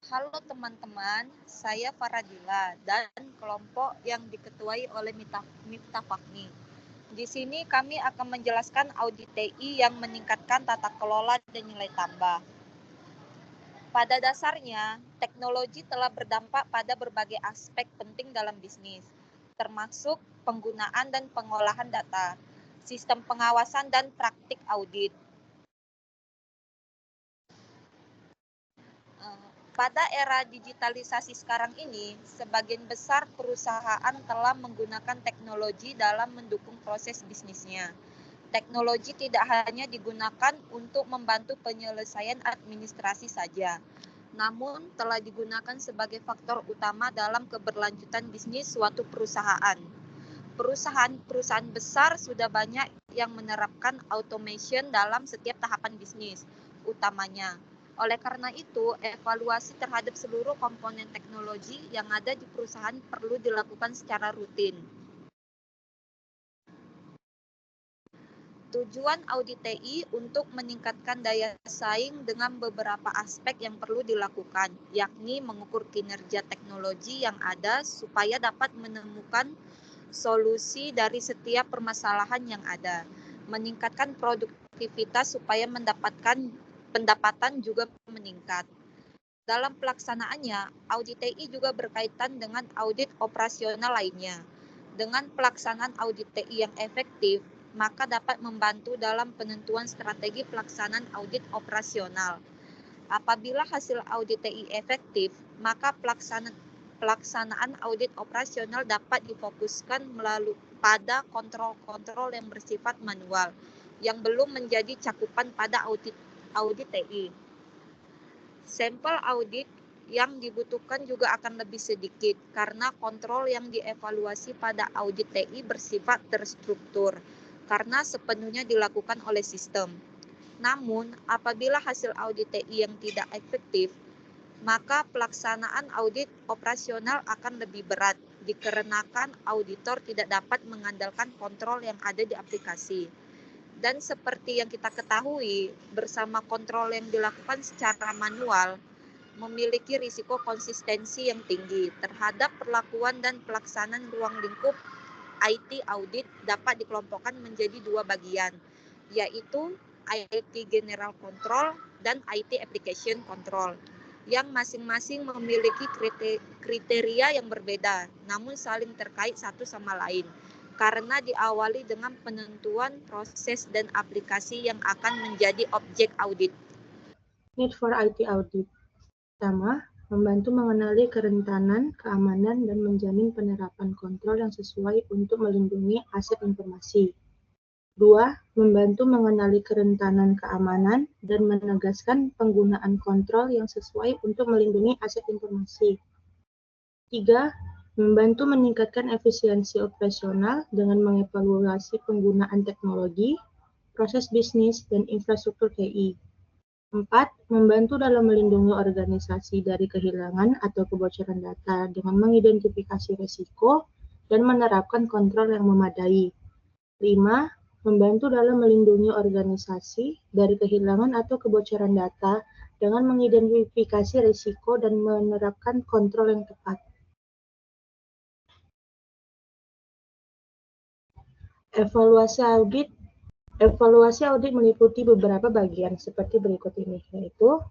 Halo teman-teman, saya Faradila dan kelompok yang diketuai oleh Miftah Fahmi. Di sini kami akan menjelaskan audit TI yang meningkatkan tata kelola dan nilai tambah. Pada dasarnya, teknologi telah berdampak pada berbagai aspek penting dalam bisnis, termasuk penggunaan dan pengolahan data, sistem pengawasan dan praktik audit. Pada era digitalisasi sekarang ini, sebagian besar perusahaan telah menggunakan teknologi dalam mendukung proses bisnisnya. Teknologi tidak hanya digunakan untuk membantu penyelesaian administrasi saja, namun telah digunakan sebagai faktor utama dalam keberlanjutan bisnis suatu perusahaan. Perusahaan besar sudah banyak yang menerapkan automation dalam setiap tahapan bisnis, utamanya. Oleh karena itu, evaluasi terhadap seluruh komponen teknologi yang ada di perusahaan perlu dilakukan secara rutin. Tujuan audit TI untuk meningkatkan daya saing dengan beberapa aspek yang perlu dilakukan, yakni mengukur kinerja teknologi yang ada supaya dapat menemukan solusi dari setiap permasalahan yang ada, meningkatkan produktivitas supaya mendapatkan pendapatan juga meningkat. Dalam pelaksanaannya, audit TI juga berkaitan dengan audit operasional lainnya. Dengan pelaksanaan audit TI yang efektif, maka dapat membantu dalam penentuan strategi pelaksanaan audit operasional. Apabila hasil audit TI efektif, maka pelaksanaan audit operasional dapat difokuskan melalui pada kontrol-kontrol yang bersifat manual, yang belum menjadi cakupan pada audit TI. Sampel audit yang dibutuhkan juga akan lebih sedikit karena kontrol yang dievaluasi pada audit TI bersifat terstruktur karena sepenuhnya dilakukan oleh sistem. Namun, apabila hasil audit TI yang tidak efektif, maka pelaksanaan audit operasional akan lebih berat dikarenakan auditor tidak dapat mengandalkan kontrol yang ada di aplikasi. Dan seperti yang kita ketahui, bersama kontrol yang dilakukan secara manual, memiliki risiko konsistensi yang tinggi terhadap perlakuan dan pelaksanaan ruang lingkup IT audit dapat dikelompokkan menjadi dua bagian, yaitu IT General Control dan IT Application Control, yang masing-masing memiliki kriteria yang berbeda, namun saling terkait satu sama lain, karena diawali dengan penentuan proses dan aplikasi yang akan menjadi objek audit. Need for IT audit. Pertama, membantu mengenali kerentanan, keamanan, dan menjamin penerapan kontrol yang sesuai untuk melindungi aset informasi. 2. Membantu mengenali kerentanan keamanan dan menegaskan penggunaan kontrol yang sesuai untuk melindungi aset informasi. 3. Membantu meningkatkan efisiensi operasional dengan mengevaluasi penggunaan teknologi, proses bisnis, dan infrastruktur TI. 4. Membantu dalam melindungi organisasi dari kehilangan atau kebocoran data dengan mengidentifikasi risiko dan menerapkan kontrol yang memadai. 5. Membantu dalam melindungi organisasi dari kehilangan atau kebocoran data dengan mengidentifikasi risiko dan menerapkan kontrol yang tepat. Evaluasi audit meliputi beberapa bagian seperti berikut ini, yaitu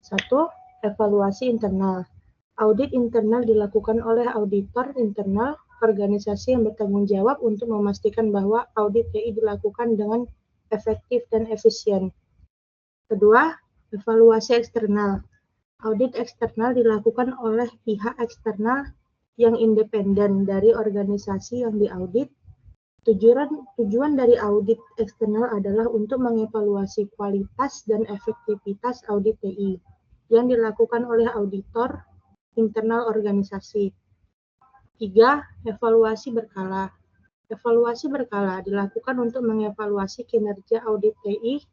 1. Evaluasi internal. Audit internal dilakukan oleh auditor internal organisasi yang bertanggung jawab untuk memastikan bahwa audit TI dilakukan dengan efektif dan efisien. Kedua, evaluasi eksternal. Audit eksternal dilakukan oleh pihak eksternal yang independen dari organisasi yang diaudit. Tujuan dari audit eksternal adalah untuk mengevaluasi kualitas dan efektivitas audit TI yang dilakukan oleh auditor internal organisasi. 3. Evaluasi berkala. Evaluasi berkala dilakukan untuk mengevaluasi kinerja audit TI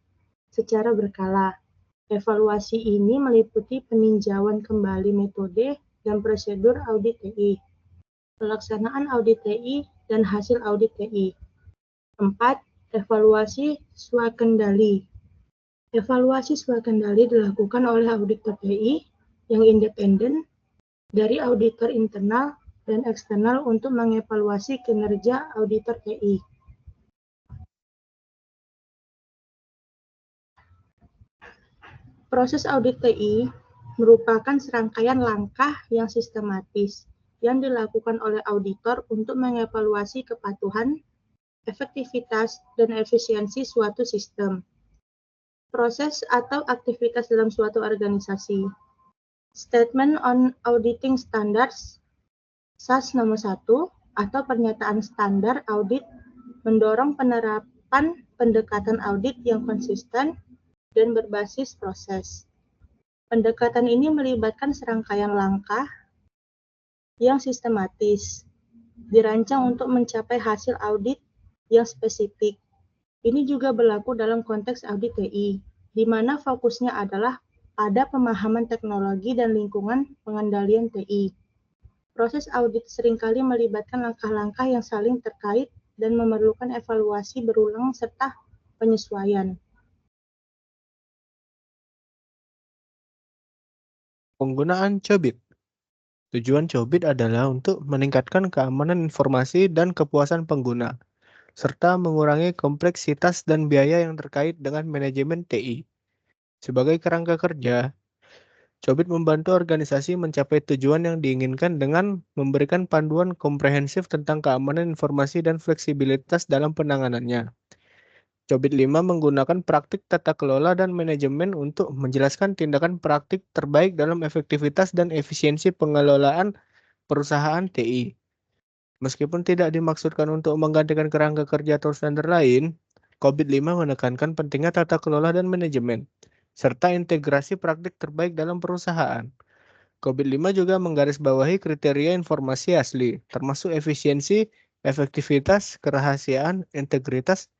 secara berkala. Evaluasi ini meliputi peninjauan kembali metode dan prosedur audit TI, pelaksanaan audit TI, dan hasil audit TI. 4. Evaluasi swakendali. Evaluasi swakendali dilakukan oleh auditor TI yang independen dari auditor internal dan eksternal untuk mengevaluasi kinerja auditor TI. Proses audit TI merupakan serangkaian langkah yang sistematis yang dilakukan oleh auditor untuk mengevaluasi kepatuhan, efektivitas, dan efisiensi suatu sistem, proses atau aktivitas dalam suatu organisasi. Statement on Auditing Standards SAS nomor 1 atau pernyataan standar audit mendorong penerapan pendekatan audit yang konsisten dan berbasis proses. Pendekatan ini melibatkan serangkaian langkah yang sistematis, dirancang untuk mencapai hasil audit yang spesifik. Ini juga berlaku dalam konteks audit TI, di mana fokusnya adalah pada pemahaman teknologi dan lingkungan pengendalian TI. Proses audit seringkali melibatkan langkah-langkah yang saling terkait dan memerlukan evaluasi berulang serta penyesuaian. Penggunaan COBIT. Tujuan COBIT adalah untuk meningkatkan keamanan informasi dan kepuasan pengguna, serta mengurangi kompleksitas dan biaya yang terkait dengan manajemen TI. Sebagai kerangka kerja, COBIT membantu organisasi mencapai tujuan yang diinginkan dengan memberikan panduan komprehensif tentang keamanan informasi dan fleksibilitas dalam penanganannya. COBIT 5 menggunakan praktik tata kelola dan manajemen untuk menjelaskan tindakan praktik terbaik dalam efektivitas dan efisiensi pengelolaan perusahaan TI. Meskipun tidak dimaksudkan untuk menggantikan kerangka kerja atau standar lain, COBIT 5 menekankan pentingnya tata kelola dan manajemen, serta integrasi praktik terbaik dalam perusahaan. COBIT 5 juga menggarisbawahi kriteria informasi asli, termasuk efisiensi, efektivitas, kerahasiaan, integritas,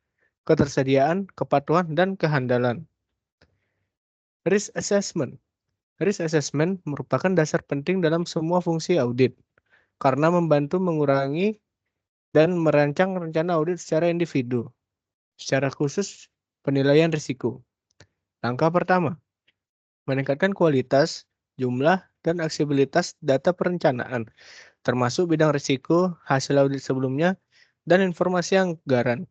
ketersediaan, kepatuhan, dan kehandalan. Risk Assessment. Risk Assessment merupakan dasar penting dalam semua fungsi audit, karena membantu mengurangi dan merancang rencana audit secara individu. Secara khusus, penilaian risiko. Langkah pertama, meningkatkan kualitas, jumlah, dan aksesibilitas data perencanaan, termasuk bidang risiko, hasil audit sebelumnya, dan informasi anggaran.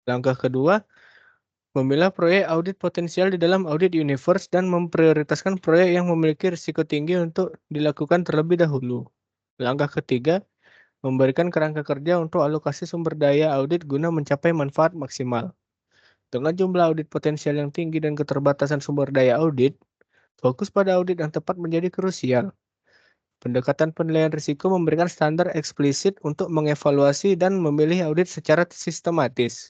Langkah kedua, memilah proyek audit potensial di dalam audit universe dan memprioritaskan proyek yang memiliki risiko tinggi untuk dilakukan terlebih dahulu. Langkah ketiga, memberikan kerangka kerja untuk alokasi sumber daya audit guna mencapai manfaat maksimal. Dengan jumlah audit potensial yang tinggi dan keterbatasan sumber daya audit, fokus pada audit yang tepat menjadi krusial. Pendekatan penilaian risiko memberikan standar eksplisit untuk mengevaluasi dan memilih audit secara sistematis.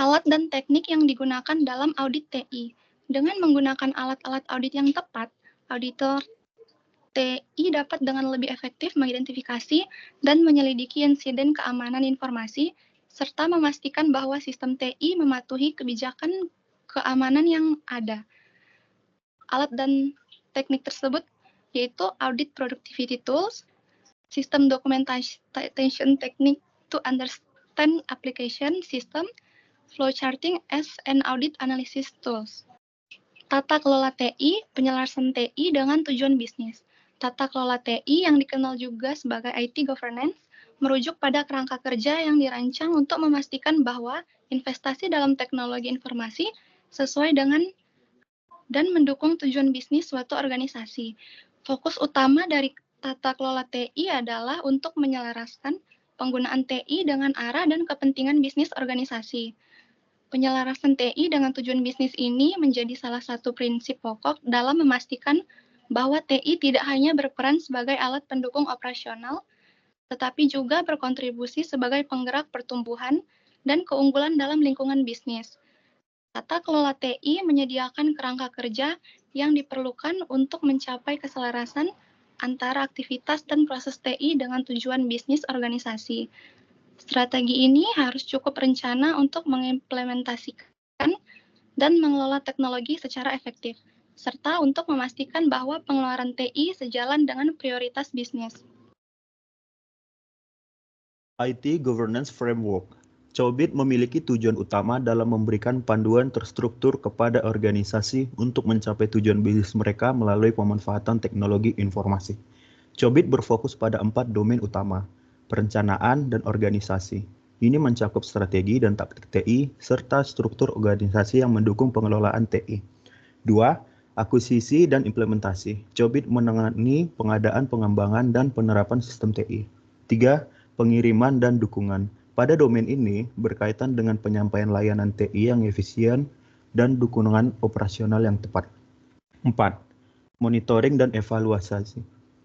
Alat dan teknik yang digunakan dalam audit TI. Dengan menggunakan alat-alat audit yang tepat, auditor TI dapat dengan lebih efektif mengidentifikasi dan menyelidiki insiden keamanan informasi, serta memastikan bahwa sistem TI mematuhi kebijakan keamanan yang ada. Alat dan teknik tersebut yaitu Audit Productivity Tools, System Documentation Technique to Understand Application System, Flowcharting as an Audit Analysis Tools. Tata kelola TI, penyelarasan TI dengan tujuan bisnis. Tata kelola TI yang dikenal juga sebagai IT governance merujuk pada kerangka kerja yang dirancang untuk memastikan bahwa investasi dalam teknologi informasi sesuai dengan dan mendukung tujuan bisnis suatu organisasi. Fokus utama dari tata kelola TI adalah untuk menyelaraskan penggunaan TI dengan arah dan kepentingan bisnis organisasi. Penyelarasan TI dengan tujuan bisnis ini menjadi salah satu prinsip pokok dalam memastikan bahwa TI tidak hanya berperan sebagai alat pendukung operasional, tetapi juga berkontribusi sebagai penggerak pertumbuhan dan keunggulan dalam lingkungan bisnis. Tata kelola TI menyediakan kerangka kerja yang diperlukan untuk mencapai keselarasan antara aktivitas dan proses TI dengan tujuan bisnis organisasi. Strategi ini harus cukup rencana untuk mengimplementasikan dan mengelola teknologi secara efektif, serta untuk memastikan bahwa pengeluaran TI sejalan dengan prioritas bisnis. IT Governance Framework. Cobit memiliki tujuan utama dalam memberikan panduan terstruktur kepada organisasi untuk mencapai tujuan bisnis mereka melalui pemanfaatan teknologi informasi. Cobit berfokus pada 4 domain utama, perencanaan dan organisasi. Ini mencakup strategi dan taktik TI serta struktur organisasi yang mendukung pengelolaan TI. 2. Akuisisi dan implementasi. Cobit menangani pengadaan, pengembangan, dan penerapan sistem TI. 3. Pengiriman dan dukungan. Pada domain ini berkaitan dengan penyampaian layanan TI yang efisien dan dukungan operasional yang tepat. 4. Monitoring dan evaluasi.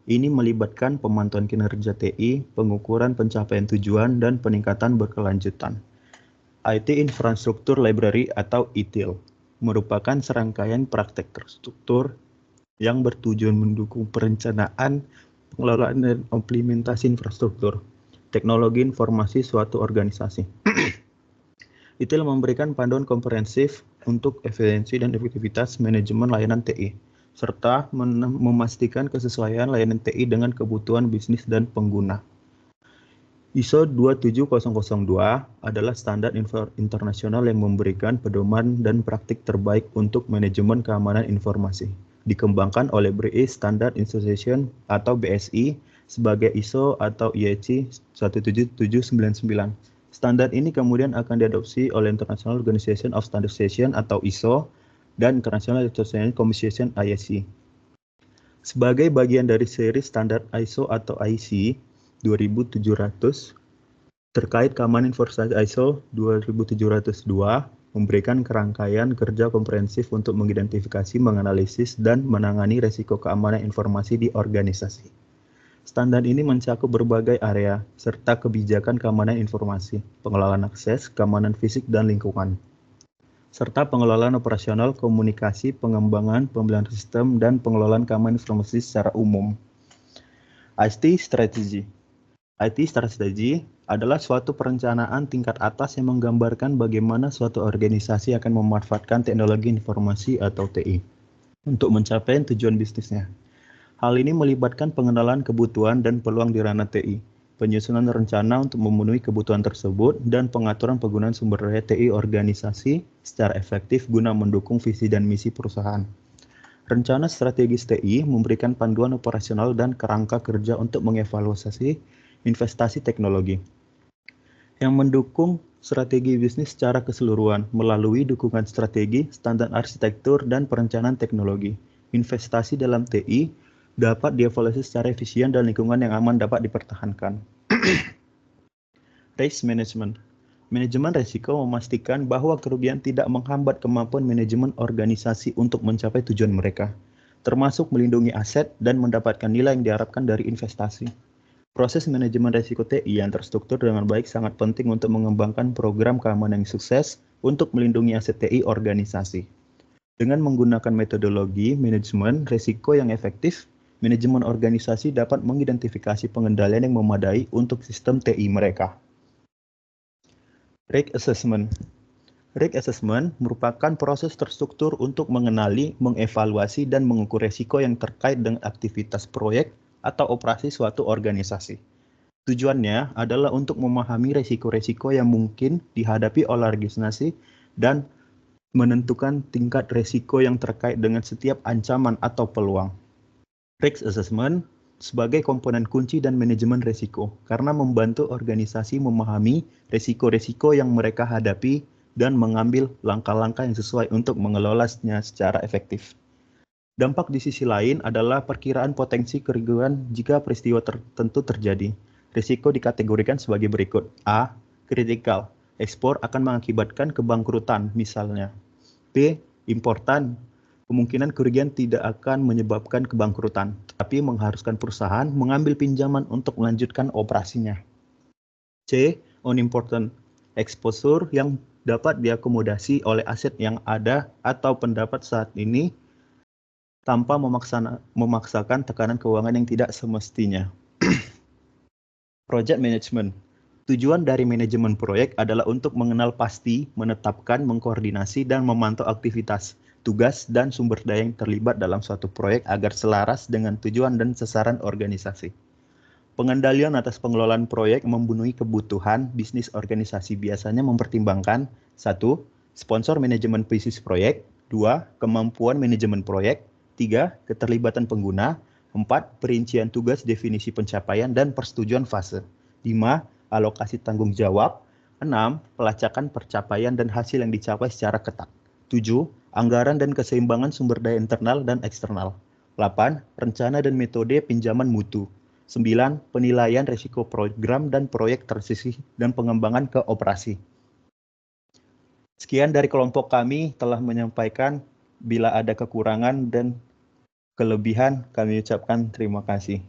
Ini melibatkan pemantauan kinerja TI, pengukuran pencapaian tujuan, dan peningkatan berkelanjutan. IT Infrastructure Library atau ITIL merupakan serangkaian praktek terstruktur yang bertujuan mendukung perencanaan, pengelolaan, dan implementasi infrastruktur teknologi informasi suatu organisasi. ITIL memberikan panduan komprehensif untuk efisiensi dan efektivitas manajemen layanan TI, serta memastikan kesesuaian layanan TI dengan kebutuhan bisnis dan pengguna. ISO 27002 adalah standar internasional yang memberikan pedoman dan praktik terbaik untuk manajemen keamanan informasi. Dikembangkan oleh British Standard Institution atau BSI sebagai ISO atau IEC 17799. Standar ini kemudian akan diadopsi oleh International Organization of Standardization atau ISO dan International Association Commission ISC. Sebagai bagian dari seri standar ISO atau IEC 2700 terkait keamanan informasi ISO 2702 memberikan kerangkaian kerja komprehensif untuk mengidentifikasi, menganalisis, dan menangani risiko keamanan informasi di organisasi. Standar ini mencakup berbagai area, serta kebijakan keamanan informasi, pengelolaan akses, keamanan fisik dan lingkungan, serta pengelolaan operasional, komunikasi, pengembangan, pembelian sistem, dan pengelolaan keamanan informasi secara umum. IT Strategy. IT Strategy adalah suatu perencanaan tingkat atas yang menggambarkan bagaimana suatu organisasi akan memanfaatkan teknologi informasi atau TI untuk mencapai tujuan bisnisnya. Hal ini melibatkan pengenalan kebutuhan dan peluang di ranah TI, penyusunan rencana untuk memenuhi kebutuhan tersebut, dan pengaturan penggunaan sumber daya TI organisasi secara efektif guna mendukung visi dan misi perusahaan. Rencana strategis TI memberikan panduan operasional dan kerangka kerja untuk mengevaluasi investasi teknologi yang mendukung strategi bisnis secara keseluruhan melalui dukungan strategi, standar arsitektur, dan perencanaan teknologi. Investasi dalam TI dapat dievaluasi secara efisien dan lingkungan yang aman dapat dipertahankan. Risk Management. Manajemen risiko memastikan bahwa kerugian tidak menghambat kemampuan manajemen organisasi untuk mencapai tujuan mereka, termasuk melindungi aset dan mendapatkan nilai yang diharapkan dari investasi. Proses manajemen risiko TI yang terstruktur dengan baik sangat penting untuk mengembangkan program keamanan yang sukses untuk melindungi aset TI organisasi. Dengan menggunakan metodologi manajemen risiko yang efektif, manajemen organisasi dapat mengidentifikasi pengendalian yang memadai untuk sistem TI mereka. Risk Assessment. Risk Assessment merupakan proses terstruktur untuk mengenali, mengevaluasi, dan mengukur risiko yang terkait dengan aktivitas proyek atau operasi suatu organisasi. Tujuannya adalah untuk memahami risiko-risiko yang mungkin dihadapi oleh organisasi dan menentukan tingkat risiko yang terkait dengan setiap ancaman atau peluang. Risk Assessment sebagai komponen kunci dan manajemen risiko karena membantu organisasi memahami risiko-risiko yang mereka hadapi dan mengambil langkah-langkah yang sesuai untuk mengelolanya secara efektif. Dampak di sisi lain adalah perkiraan potensi kerugian jika peristiwa tertentu terjadi. Risiko dikategorikan sebagai berikut. A. Kritikal. Ekspor akan mengakibatkan kebangkrutan misalnya. B. Importan. Kemungkinan kerugian tidak akan menyebabkan kebangkrutan, tapi mengharuskan perusahaan mengambil pinjaman untuk melanjutkan operasinya. C. Unimportant. Exposure yang dapat diakomodasi oleh aset yang ada atau pendapat saat ini tanpa memaksakan tekanan keuangan yang tidak semestinya. Project Management. Tujuan dari manajemen proyek adalah untuk mengenal pasti, menetapkan, mengkoordinasi, dan memantau aktivitas, tugas, dan sumber daya yang terlibat dalam suatu proyek agar selaras dengan tujuan dan sasaran organisasi. Pengendalian atas pengelolaan proyek memenuhi kebutuhan bisnis organisasi biasanya mempertimbangkan 1. Sponsor manajemen bisnis proyek, 2. Kemampuan manajemen proyek, 3. Keterlibatan pengguna, 4. Perincian tugas, definisi pencapaian, dan persetujuan fase, 5. Alokasi tanggung jawab, 6. Pelacakan pencapaian dan hasil yang dicapai secara ketat, 7. Anggaran dan keseimbangan sumber daya internal dan eksternal, 8. Rencana dan metode pinjaman mutu, 9. Penilaian risiko program dan proyek transisi dan pengembangan ke operasi. Sekian dari kelompok kami telah menyampaikan. Bila ada kekurangan dan kelebihan, kami ucapkan terima kasih.